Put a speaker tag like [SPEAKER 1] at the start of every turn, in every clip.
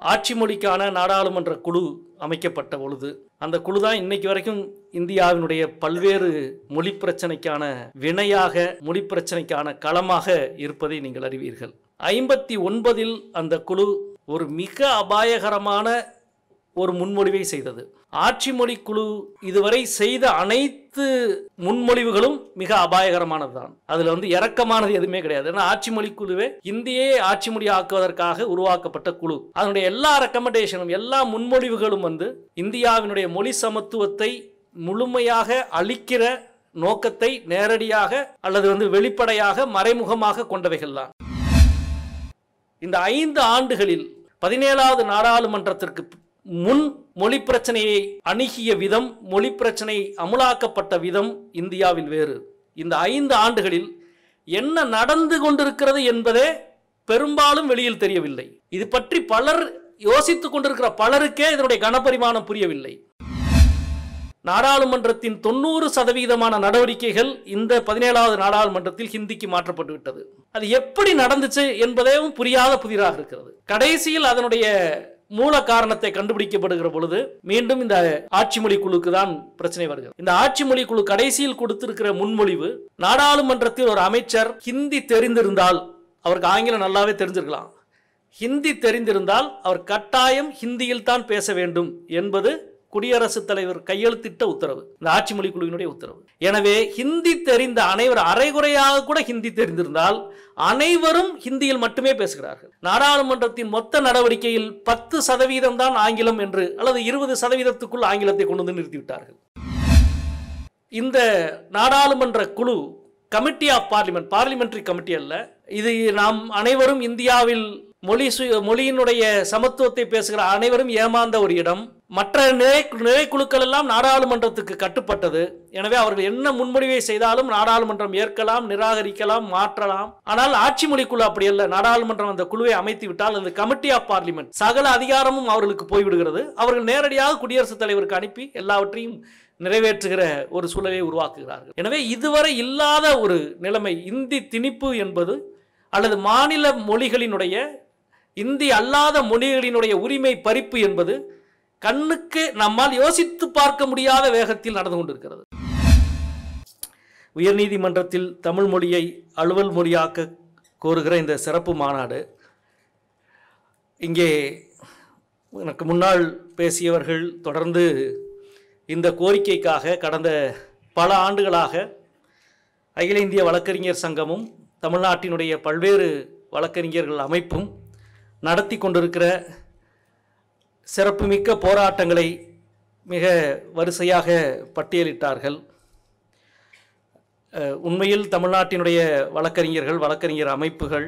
[SPEAKER 1] ஆட்சி மொழிக்கான நாடாளுமன்ற குழு அமைக்கப்பட்ட பொழுது அந்த குழு தான் இன்னைக்கு வரைக்கும் இந்தியாவினுடைய பல்வேறு மொழி பிரச்சனைக்கான வினையாக, மொழி பிரச்சனைக்கான களமாக இருப்பதை நீங்கள் அறிவீர்கள். 59 அந்த குழு ஒரு மிக அபாயகரமான ஒரு முன்மொழிவை செய்தது. ஆட்சி மொழி குழு இதுவரை செய்த அனைத்து முன்மொழிவுகளும் மிக அபாயகரமானதுதான். அதுல இரக்கமானது எதுவுமே கிடையாது. ஏன்னா ஆட்சி மொழி குழுவே இந்தியை ஆட்சி மொழி ஆக்குவதற்காக உருவாக்கப்பட்ட குழு. அதனுடைய எல்லா ரெக்கமெண்டேஷனும், எல்லா முன்மொழிவுகளும் இந்தியாவினுடைய மொழி சமத்துவத்தை முழுமையாக அளிக்கிற நோக்கத்தை நேரடியாக அல்லது வெளிப்படையாக மறைமுகமாக கொண்டவைகள் தான். இந்த 5 ஆண்டுகளில் 17வது நாடாளுமன்றத்திற்கு முன் மொழி பிரச்சனையை அணுகிய விதம், மொழி பிரச்சனை அமுலாக்கப்பட்ட விதம் இந்தியாவில் வேறு. இந்த 5 ஆண்டுகளில் என்ன நடந்து கொண்டிருக்கிறது என்பதே பெரும்பாலும் வெளியில் தெரியவில்லை. இது பற்றி பலர் யோசித்துக் கொண்டிருக்கிற பலருக்கே இதனுடைய கனபரிமாணம் புரியவில்லை. நாடாளுமன்றத்தின் 90% நடவடிக்கைகள் இந்த 17வது நாடாளுமன்றத்தில் ஹிந்திக்கு மாற்றப்பட்டு விட்டது. அது எப்படி நடந்துச்சு என்பதேவும் புரியாத புதிராக இருக்கிறது. கடைசியில் அதனுடைய மூல காரணத்தை கண்டுபிடிக்கப்படுகிற பொழுது மீண்டும் இந்த ஆட்சி மொழி குழுக்கு தான் பிரச்சனை வருகிறது. இந்த ஆட்சி மொழி குழு கடைசியில் கொடுத்திருக்கிற முன்மொழிவு, நாடாளுமன்றத்தில் ஒரு அமைச்சர் ஹிந்தி தெரிந்திருந்தால், அவருக்கு ஆங்கிலம் நல்லாவே தெரிஞ்சிருக்கலாம், ஹிந்தி தெரிந்திருந்தால் அவர் கட்டாயம் ஹிந்தியில் தான் பேச வேண்டும் என்பது குடியரசுத் தலைவர் கையெழுத்திட்ட உத்தரவு, இந்த ஆட்சி மொழி குழுவினுடைய உத்தரவு. எனவே ஹிந்தி தெரிந்த அனைவர், அரைகுறையாக கூட ஹிந்தி தெரிந்திருந்தால் அனைவரும் ஹிந்தியில் மட்டுமே பேசுகிறார்கள். நாடாளுமன்றத்தின் மொத்த நடவடிக்கையில் 10% தான் ஆங்கிலம் என்று, அல்லது 20%க்குள் ஆங்கிலத்தை கொண்டு வந்து நிறுத்திவிட்டார்கள். இந்த நாடாளுமன்ற குழு committee of parliament, parliamentary committee அல்ல இது. நாம் அனைவரும் இந்தியாவில் மொழியினுடைய சமத்துவத்தை பேசுகிற அனைவரும் ஏமாந்த ஒரு இடம். மற்ற நிலைக்குழுக்கள் எல்லாம் நாடாளுமன்றத்துக்கு கட்டுப்பட்டது. எனவே அவர்கள் என்ன முன்மொழிவை செய்தாலும் நாடாளுமன்றம் ஏற்கலாம், நிராகரிக்கலாம், மாற்றலாம். ஆனால் ஆட்சி மொழி குழு அப்படி அல்ல. நாடாளுமன்றம் அந்த குழுவை அமைத்து விட்டால் அந்த கமிட்டி ஆஃப் பார்லிமெண்ட் சகல அதிகாரமும் அவர்களுக்கு போய்விடுகிறது. அவர்கள் நேரடியாக குடியரசுத் தலைவருக்கு அனுப்பி எல்லாவற்றையும் நிறைவேற்றுகிற ஒரு சூழலை உருவாக்குகிறார்கள். எனவே இதுவரை இல்லாத ஒரு நிலைமை. இந்தி திணிப்பு என்பது அல்லது மாநில மொழிகளினுடைய, இந்தி அல்லாத மொழிகளினுடைய உரிமை பறிப்பு என்பது கண்ணுக்கு நம்மால் யோசித்து பார்க்க முடியாத வேகத்தில் நடந்து கொண்டிருக்கிறது. உயர்நீதிமன்றத்தில் தமிழ் மொழியை அலுவல் மொழியாக்க கோருகிற இந்த சிறப்பு மாநாடு, இங்கே எனக்கு முன்னால் பேசியவர்கள் தொடர்ந்து இந்த கோரிக்கைக்காக கடந்த பல ஆண்டுகளாக அகில இந்திய வழக்கறிஞர் சங்கமும் தமிழ்நாட்டினுடைய பல்வேறு வழக்கறிஞர்கள் அமைப்பும் நடத்தி கொண்டிருக்கிற சிறப்புமிக்க போராட்டங்களை மிக வரிசையாக பட்டியலிட்டார்கள். உண்மையில் தமிழ்நாட்டினுடைய வழக்கறிஞர்கள், வழக்கறிஞர் அமைப்புகள்,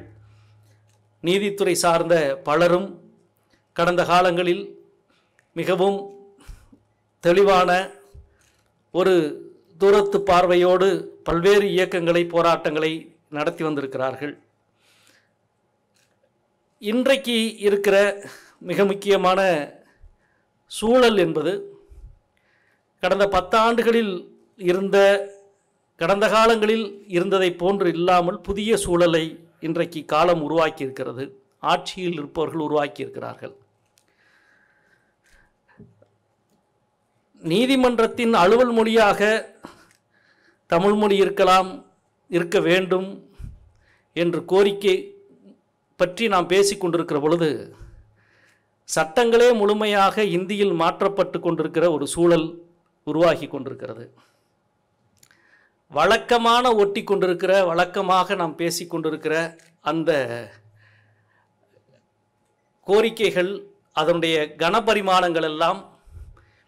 [SPEAKER 1] நீதித்துறை சார்ந்த பலரும் கடந்த காலங்களில் மிகவும் தெளிவான ஒரு தூரத்து பார்வையோடு பல்வேறு இயக்கங்களை, போராட்டங்களை நடத்தி வந்திருக்கிறார்கள். இன்றைக்கு இருக்கிற மிக முக்கியமான சூழல் என்பது கடந்த 10 ஆண்டுகளில் இருந்த, கடந்த காலங்களில் இருந்ததை போன்று இல்லாமல் புதிய சூழலை இன்றைக்கு காலம் உருவாக்கி இருக்கிறது. ஆட்சியில் இருப்பவர்கள் உருவாக்கி இருக்கிறார்கள். நீதிமன்றத்தின் அலுவல் மொழியாக தமிழ் மொழி இருக்க வேண்டும் என்று கோரிக்கை பற்றி நாம் பேசிக்கொண்டிருக்கிற பொழுது சட்டங்களே முழுமையாக இந்தியில் மாற்றப்பட்டு கொண்டிருக்கிற ஒரு சூழல் உருவாகி கொண்டிருக்கிறது. வழக்கமான ஒட்டி கொண்டிருக்கிற, வழக்கமாக நாம் பேசிக்கொண்டிருக்கிற அந்த கோரிக்கைகள், அதனுடைய கனபரிமாணங்கள் எல்லாம்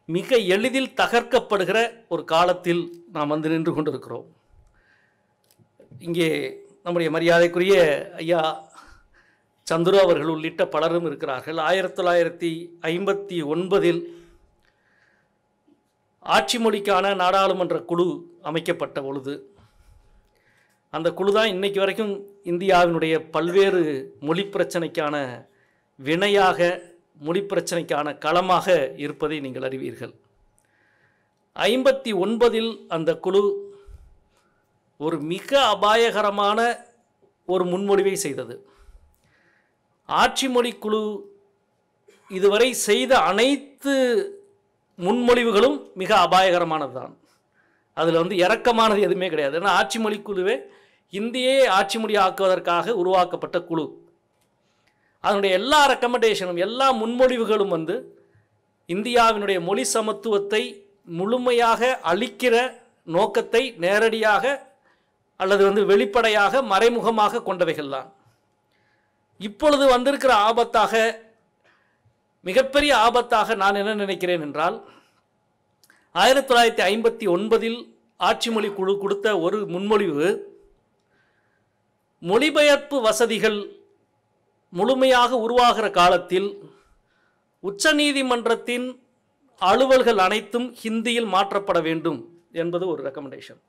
[SPEAKER 1] மிக எளிதில் தகர்க்கப்படுகிற ஒரு காலத்தில் நாம் நின்று கொண்டிருக்கிறோம். இங்கே நம்முடைய மரியாதைக்குரிய ஐயா சந்துரு அவர்கள் உள்ளிட்ட பலரும் இருக்கிறார்கள். 1959 ஆட்சி மொழிக்கான நாடாளுமன்ற குழு அமைக்கப்பட்ட பொழுது அந்த குழு தான் இன்னைக்கு வரைக்கும் இந்தியாவினுடைய பல்வேறு மொழி பிரச்சனைக்கான வினையாக, மொழி பிரச்சனைக்கான களமாக இருப்பதை நீங்கள் அறிவீர்கள். 59 அந்த குழு ஒரு மிக அபாயகரமான ஒரு முன்மொழிவை செய்தது. ஆட்சி மொழி குழு இதுவரை செய்த அனைத்து முன்மொழிவுகளும் மிக அபாயகரமானது தான். அதில் இறக்கமானது எதுவுமே கிடையாது. ஏன்னா ஆட்சி மொழி குழுவே இந்தியை ஆட்சி மொழி ஆக்குவதற்காக உருவாக்கப்பட்ட குழு. அதனுடைய எல்லா ரெக்கமெண்டேஷனும் எல்லா முன்மொழிவுகளும் இந்தியாவினுடைய மொழி சமத்துவத்தை முழுமையாக அளிக்கிற நோக்கத்தை நேரடியாக அல்லது வெளிப்படையாக மறைமுகமாக கொண்டவைகள் தான். இப்பொழுது வந்திருக்கிற ஆபத்தாக, மிகப்பெரிய ஆபத்தாக நான் என்ன நினைக்கிறேன் என்றால், 1959 ஆட்சி மொழி குழு கொடுத்த ஒரு முன்மொழிவு, மொழிபெயர்ப்பு வசதிகள் முழுமையாக உருவாகிற காலத்தில் உச்சநீதிமன்றத்தின் அலுவல்கள் அனைத்தும் ஹிந்தியில் மாற்றப்பட வேண்டும் என்பது ஒரு ரெக்கமெண்டேஷன்.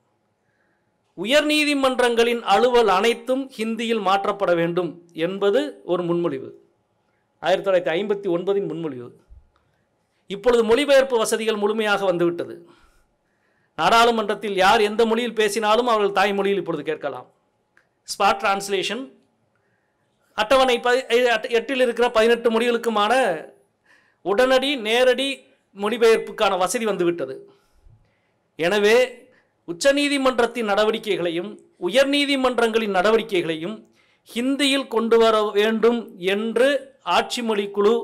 [SPEAKER 1] உயர் நீதிமன்றங்களின் அலுவல் அனைத்தும் ஹிந்தியில் மாற்றப்பட வேண்டும் என்பது ஒரு முன்மொழிவு, 1959 முன்மொழிவு. இப்பொழுது மொழிபெயர்ப்பு வசதிகள் முழுமையாக வந்துவிட்டது. நாடாளுமன்றத்தில் யார் எந்த மொழியில் பேசினாலும் அவர்கள் தாய்மொழியில் இப்பொழுது கேட்கலாம். ஸ்பாட் டிரான்ஸ்லேஷன், அட்டவணை 8 இருக்கிற 18 மொழிகளுக்குமான உடனடி நேரடி மொழிபெயர்ப்புக்கான வசதி வந்துவிட்டது. எனவே உச்சநீதிமன்றத்தின் நடவடிக்கைகளையும் உயர் நீதிமன்றங்களின் நடவடிக்கைகளையும் ஹிந்தியில் கொண்டு வர வேண்டும் என்று ஆட்சி மொழி குழு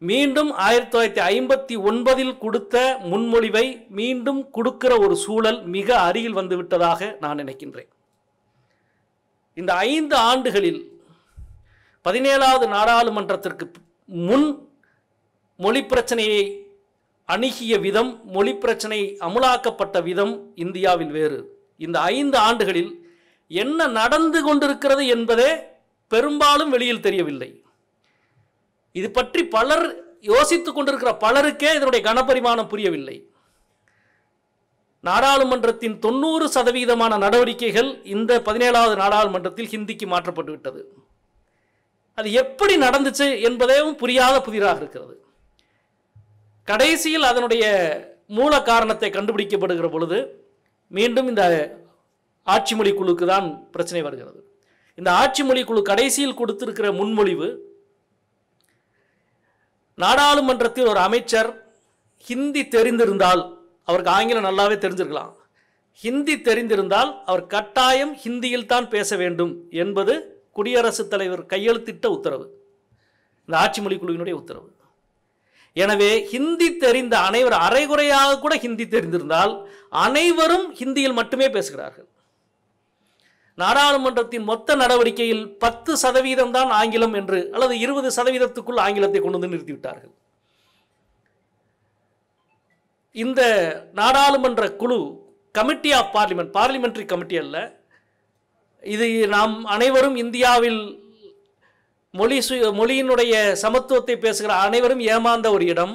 [SPEAKER 1] மீண்டும் 1959 கொடுத்த முன்மொழிவை மீண்டும் கொடுக்கிற ஒரு சூழல் மிக அருகில் வந்துவிட்டதாக நான் நினைக்கின்றேன். இந்த 5 ஆண்டுகளில் 17வது நாடாளுமன்றத்திற்கு முன் மொழி பிரச்சனையை அணுகிய விதம், மொழி பிரச்சனை அமுலாக்கப்பட்ட விதம் இந்தியாவில் வேறு. இந்த 5 ஆண்டுகளில் என்ன நடந்து கொண்டிருக்கிறது என்பதே பெரும்பாலும் வெளியில் தெரியவில்லை. இது பற்றி பலர் யோசித்துக் கொண்டிருக்கிற பலருக்கே இதனுடைய கனபரிமாணம் புரியவில்லை. நாடாளுமன்றத்தின் 90% நடவடிக்கைகள் இந்த 17வது நாடாளுமன்றத்தில் ஹிந்திக்கு மாற்றப்பட்டு விட்டது. அது எப்படி நடந்துச்சு என்பதேவும் புரியாத புதிராக இருக்கிறது. கடைசியில் அதனுடைய மூல காரணத்தை கண்டுபிடிக்கப்படுகிற பொழுது மீண்டும் இந்த ஆட்சி மொழி குழுக்கு தான் பிரச்சனை வருகிறது. இந்த ஆட்சி மொழி குழு கடைசியில் கொடுத்திருக்கிற முன்மொழிவு, நாடாளுமன்றத்தில் ஒரு அமைச்சர் ஹிந்தி தெரிந்திருந்தால், அவருக்கு ஆங்கிலம் நல்லாவே தெரிஞ்சிருக்கலாம், ஹிந்தி தெரிந்திருந்தால் அவர் கட்டாயம் ஹிந்தியில் தான் பேச வேண்டும் என்பது குடியரசுத் தலைவர் கையெழுத்திட்ட உத்தரவு, இந்த ஆட்சி மொழி குழுவினுடைய உத்தரவு. எனவே ஹிந்தி தெரிந்த அனைவர், அரைகுறையாக கூட ஹிந்தி தெரிந்திருந்தால் அனைவரும் ஹிந்தியில் மட்டுமே பேசுகிறார்கள். நாடாளுமன்றத்தின் மொத்த நடவடிக்கையில் 10% தான் ஆங்கிலம் என்று, அல்லது 20%க்குள் ஆங்கிலத்தை கொண்டு வந்து நிறுத்திவிட்டார்கள். இந்த நாடாளுமன்ற குழு committee of parliament, parliamentary committee அல்ல இது, நாம் அனைவரும் இந்தியாவில் மொழியினுடைய சமத்துவத்தை பேசுகிற அனைவரும் ஏமாந்த ஒரு இடம்.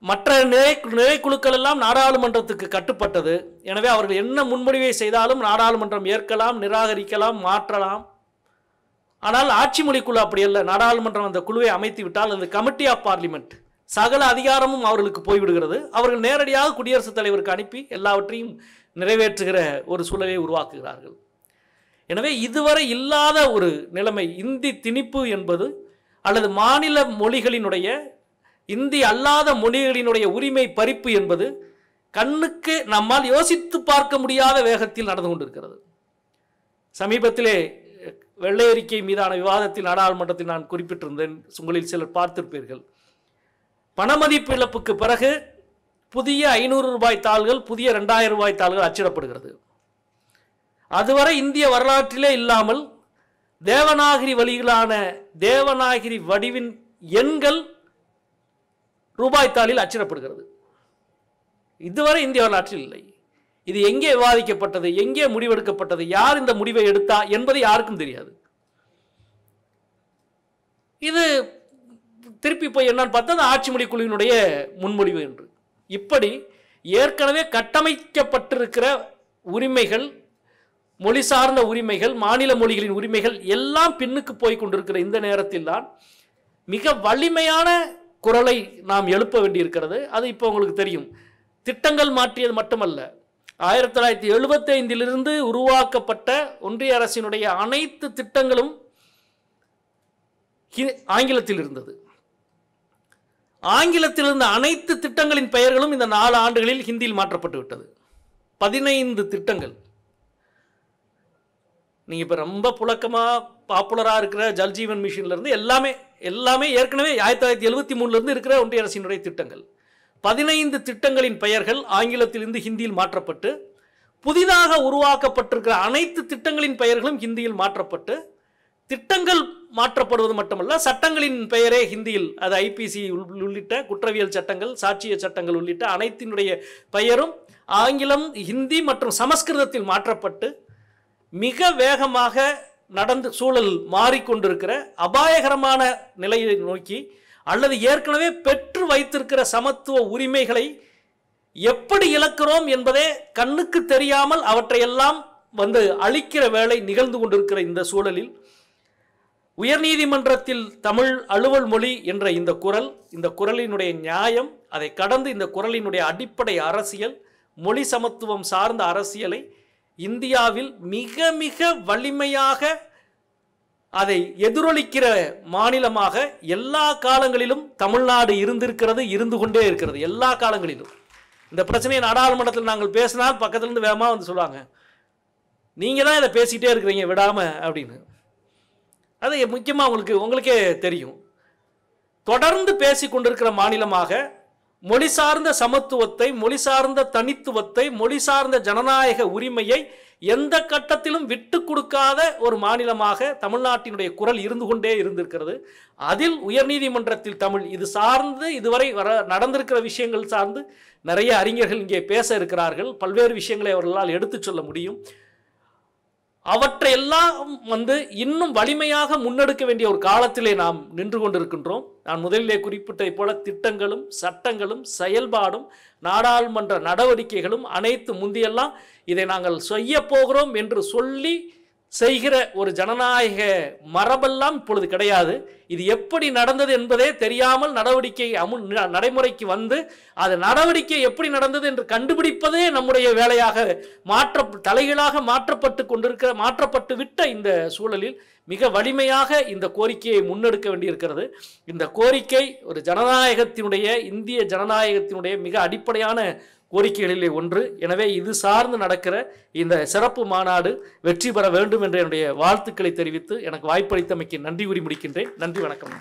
[SPEAKER 1] மற்ற நிலைக்குழுக்கள் எல்லாம் நாடாளுமன்றத்துக்கு கட்டுப்பட்டது. எனவே அவர்கள் என்ன முன்மொழிவை செய்தாலும் நாடாளுமன்றம் ஏற்கலாம், நிராகரிக்கலாம், மாற்றலாம். ஆனால் ஆட்சி மொழி குழு அப்படி அல்ல. நாடாளுமன்றம் அந்த குழுவை அமைத்து விட்டால் அந்த கமிட்டி ஆஃப் பார்லிமெண்ட் சகல அதிகாரமும் அவர்களுக்கு போய்விடுகிறது. அவர்கள் நேரடியாக குடியரசுத் தலைவருக்கு அனுப்பி எல்லாவற்றையும் நிறைவேற்றுகிற ஒரு சூழலை உருவாக்குகிறார்கள். எனவே இதுவரை இல்லாத ஒரு நிலைமை, இந்தி திணிப்பு என்பது, அல்லது மாநில மொழிகளினுடைய, இந்தி அல்லாத மொழிகளினுடைய உரிமை பறிப்பு என்பது கண்ணுக்கு நம்மால் யோசித்து பார்க்க முடியாத வேகத்தில் நடந்து கொண்டிருக்கிறது. சமீபத்திலே வெள்ளை அறிக்கை மீதான விவாதத்தில் நாடாளுமன்றத்தில் நான் குறிப்பிட்டிருந்தேன், உங்களில் சிலர் பார்த்திருப்பீர்கள். பணமதிப்பு இழப்புக்கு பிறகு புதிய 500 ரூபாய் தாள்கள், புதிய 2000 ரூபாய் தாள்கள் அச்சிடப்படுகிறது. அதுவரை இந்திய வரலாற்றிலே இல்லாமல் தேவநாகரி வழியிலான தேவநாகரி வடிவின் எண்கள் ரூபாய் தாளில் அச்சிடப்படுகிறது. இதுவரை இந்திய வரலாற்றில் இல்லை. இது எங்கே விவாதிக்கப்பட்டது, எங்கே முடிவெடுக்கப்பட்டது, யார் இந்த முடிவை எடுத்தா என்பது யாருக்கும் தெரியாது. இது திருப்பி போய் என்னன்னு பார்த்தா அந்த ஆட்சி மொழி குழுவினுடைய முன்மொழிவு என்று. இப்படி ஏற்கனவே கட்டமைக்கப்பட்டிருக்கிற உரிமைகள், மொழி சார்ந்த உரிமைகள், மாநில மொழிகளின் உரிமைகள் எல்லாம் பின்னுக்கு போய் கொண்டிருக்கிற இந்த நேரத்தில் தான் மிக வலிமையான குரலை நாம் எழுப்ப வேண்டியிருக்கிறது. அது இப்போ உங்களுக்கு தெரியும். திட்டங்கள் மாற்றியது மட்டுமல்ல, 1975 உருவாக்கப்பட்ட ஒன்றிய அரசினுடைய அனைத்து திட்டங்களும் ஆங்கிலத்தில் இருந்தது. ஆங்கிலத்தில் இருந்த அனைத்து திட்டங்களின் பெயர்களும் இந்த 4 ஆண்டுகளில் ஹிந்தியில் மாற்றப்பட்டு விட்டது. 15 திட்டங்கள். நீங்கள் இப்போ ரொம்ப புழக்கமாக பாப்புலராக இருக்கிற ஜல்ஜீவன் மிஷன்லேருந்து எல்லாமே ஏற்கனவே 1973 இருக்கிற ஒன்றிய அரசினுடைய திட்டங்கள். 15 திட்டங்களின் பெயர்கள் ஆங்கிலத்திலிருந்து ஹிந்தியில் மாற்றப்பட்டு, புதிதாக உருவாக்கப்பட்டிருக்கிற அனைத்து திட்டங்களின் பெயர்களும் ஹிந்தியில் மாற்றப்பட்டு, திட்டங்கள் மாற்றப்படுவது மட்டுமல்ல, சட்டங்களின் பெயரே ஹிந்தியில், அது ஐபிசி உள்ளிட்ட குற்றவியல் சட்டங்கள், சாட்சிய சட்டங்கள் உள்ளிட்ட அனைத்தினுடைய பெயரும் ஆங்கிலம், ஹிந்தி மற்றும் சமஸ்கிருதத்தில் மாற்றப்பட்டு மிக வேகமாக நடந்து சூழல் மாறிக்கொண்டிருக்கிற அபாயகரமான நிலையை நோக்கி, அல்லது ஏற்கனவே பெற்று வைத்திருக்கிற சமத்துவ உரிமைகளை எப்படி இழக்கிறோம் என்பதே கண்ணுக்கு தெரியாமல் அவற்றையெல்லாம் அழிக்கிற வேலை நிகழ்ந்து கொண்டிருக்கிற இந்த சூழலில் உயர்நீதிமன்றத்தில் தமிழ் அலுவல் மொழி என்ற இந்த குரலினுடைய நியாயம், அதை கடந்து இந்த குரலினுடைய அடிப்படை அரசியல், மொழி சமத்துவம் சார்ந்த அரசியலை இந்தியாவில் மிக மிக வலிமையாக அதை எதிரொலிக்கிற மாநிலமாக எல்லா காலங்களிலும் தமிழ்நாடு இருந்திருக்கிறது, இருந்து கொண்டே இருக்கிறது. எல்லா காலங்களிலும் இந்த பிரச்சனையை நாடாளுமன்றத்தில் நாங்கள் பேசினால் பக்கத்துலேருந்து வேகமாக சொல்லுவாங்க, நீங்கள் தான் இதை பேசிகிட்டே இருக்கிறீங்க விடாமல் அப்படின்னு. அது முக்கியமாக உங்களுக்கே தெரியும். தொடர்ந்து பேசி கொண்டிருக்கிற மாநிலமாக மொழி சார்ந்த சமத்துவத்தை, மொழி சார்ந்த தனித்துவத்தை, மொழி சார்ந்த ஜனநாயக உரிமையை எந்த கட்டத்திலும் விட்டு கொடுக்காத ஒரு மாநிலமாக தமிழ்நாட்டினுடைய குரல் இருந்து கொண்டே இருந்திருக்கிறது. அதில் உயர்நீதிமன்றத்தில் தமிழ் இது சார்ந்து இதுவரை நடந்திருக்கிற விஷயங்கள் சார்ந்து நிறைய அறிஞர்கள் இங்கே பேச இருக்கிறார்கள். பல்வேறு விஷயங்களை அவர்களால் எடுத்து சொல்ல முடியும். அவற்றையெல்லாம் இன்னும் வலிமையாக முன்னெடுக்க வேண்டிய ஒரு காலத்திலே நாம் நின்று கொண்டிருக்கின்றோம். நான் முதலிலே குறிப்பிட்டதை போல திட்டங்களும் சட்டங்களும் செயல்பாடும் நாடாளுமன்ற நடவடிக்கைகளும் அனைத்து முந்தியெல்லாம் இதை நாங்கள் செய்ய போகிறோம் என்று சொல்லி செய்கிற ஒரு ஜனநாயக மரபெல்லாம் இப்பொழுது கிடையாது. இது எப்படி நடந்தது என்பதே தெரியாமல் நடவடிக்கை நடைமுறைக்கு வந்து அது நடவடிக்கை எப்படி நடந்தது என்று கண்டுபிடிப்பதே நம்முடைய வேலையாக தலைகீழாக மாற்றப்பட்டு விட்ட இந்த சூழலில் மிக வலிமையாக இந்த கோரிக்கையை முன்னெடுக்க வேண்டியிருக்கிறது. இந்த கோரிக்கை ஒரு இந்திய ஜனநாயகத்தினுடைய மிக அடிப்படையான கோரிக்கைகளிலே ஒன்று. எனவே இது சார்ந்து நடக்கிற இந்த சிறப்பு மாநாடு வெற்றி பெற வேண்டும் என்ற என்னுடைய வாழ்த்துக்களை தெரிவித்து எனக்கு வாய்ப்பளித்தமைக்கு நன்றி கூறி முடிக்கின்றேன். நன்றி, வணக்கம்.